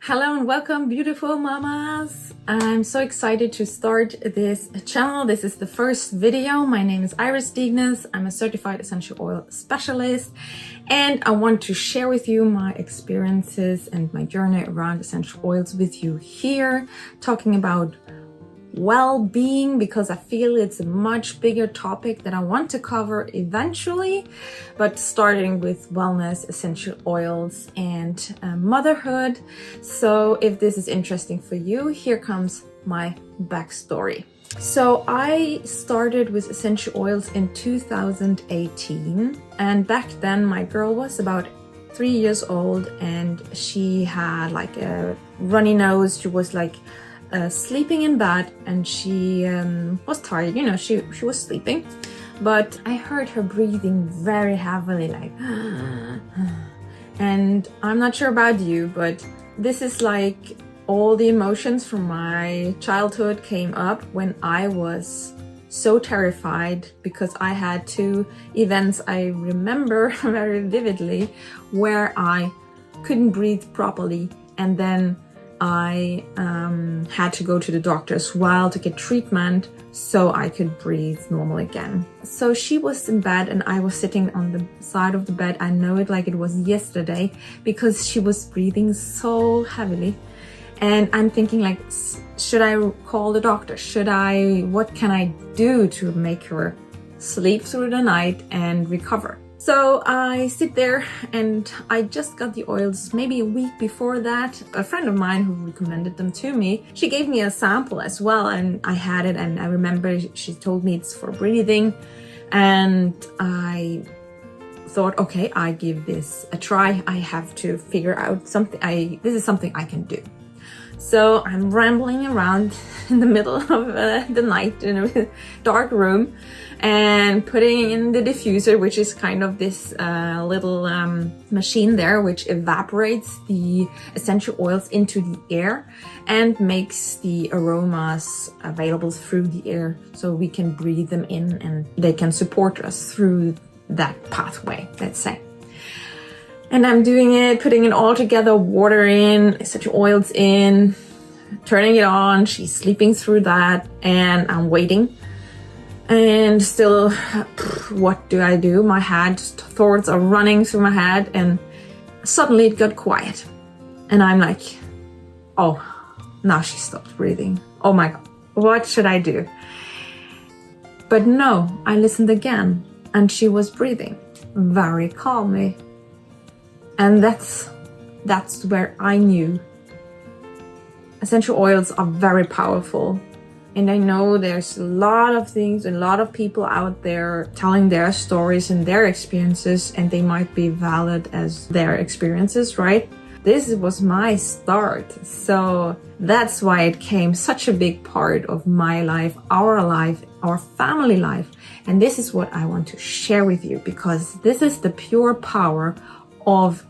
Hello and welcome, beautiful mamas. I'm so excited to start this channel. This is the first video. My name is Iris Dignes. I'm a certified essential oil specialist, and I want to share with you my experiences and my journey around essential oils with you here, talking about well-being, because I feel it's a much bigger topic that I want to cover eventually, but starting with wellness, essential oils, and motherhood. So if this is interesting for you, here comes my backstory. So I started with essential oils in 2018, and back then my girl was about 3 years old, and she had like a runny nose. She was like sleeping in bed, and she was tired, you know, she was sleeping, but I heard her breathing very heavily, like and I'm not sure about you, but this is like all the emotions from my childhood came up when I was so terrified, because I had two events I remember very vividly where I couldn't breathe properly, and then I had to go to the doctor as well to get treatment so I could breathe normal again. So she was in bed and I was sitting on the side of the bed. I know it like it was yesterday, because she was breathing so heavily. And I'm thinking like, should I call the doctor? What can I do to make her sleep through the night and recover? So I sit there, and I just got the oils maybe a week before that. A friend of mine who recommended them to me, she gave me a sample as well, and I had it, and I remember she told me it's for breathing, and I thought, okay, I give this a try. I have to figure out something. This is something I can do. So I'm rambling around in the middle of the night in a dark room and putting in the diffuser, which is kind of this little machine there, which evaporates the essential oils into the air and makes the aromas available through the air, so we can breathe them in and they can support us through that pathway, let's say. And I'm doing it, putting it all together, water in, essential oils in, turning it on. She's sleeping through that, and I'm waiting. And still, what do I do? My thoughts are running through my head, and suddenly it got quiet. And I'm like, oh, now she stopped breathing. Oh my God, what should I do? But no, I listened again, and she was breathing very calmly. And that's where I knew essential oils are very powerful. And I know there's a lot of things, a lot of people out there telling their stories and their experiences, and they might be valid as their experiences, right? This was my start. So that's why it came such a big part of my life, our family life. And this is what I want to share with you, because this is the pure power of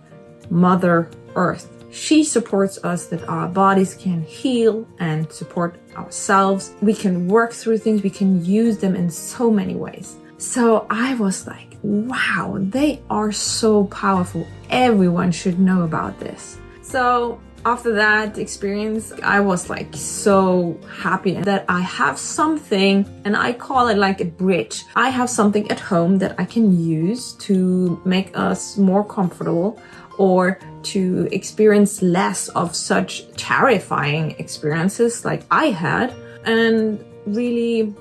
Mother Earth. She supports us, that our bodies can heal and support ourselves. We can work through things. We can use them in so many ways. So I was like, wow, they are so powerful. Everyone should know about this. So after that experience, I was like so happy that I have something, and I call it like a bridge. I have something at home that I can use to make us more comfortable, or to experience less of such terrifying experiences like I had, and really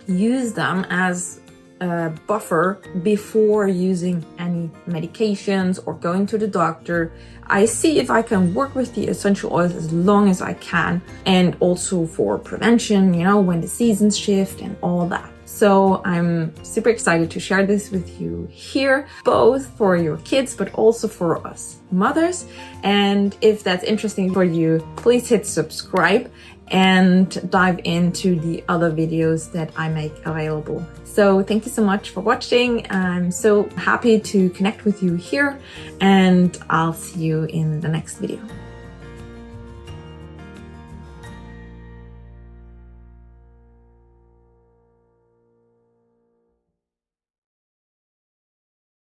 use them as a buffer before using any medications or going to the doctor. I see if I can work with the essential oils as long as I can, and also for prevention, you know, when the seasons shift and all that. So I'm super excited to share this with you here, both for your kids, but also for us mothers. And if that's interesting for you, please hit subscribe and dive into the other videos that I make available. So thank you so much for watching. I'm so happy to connect with you here, and I'll see you in the next video.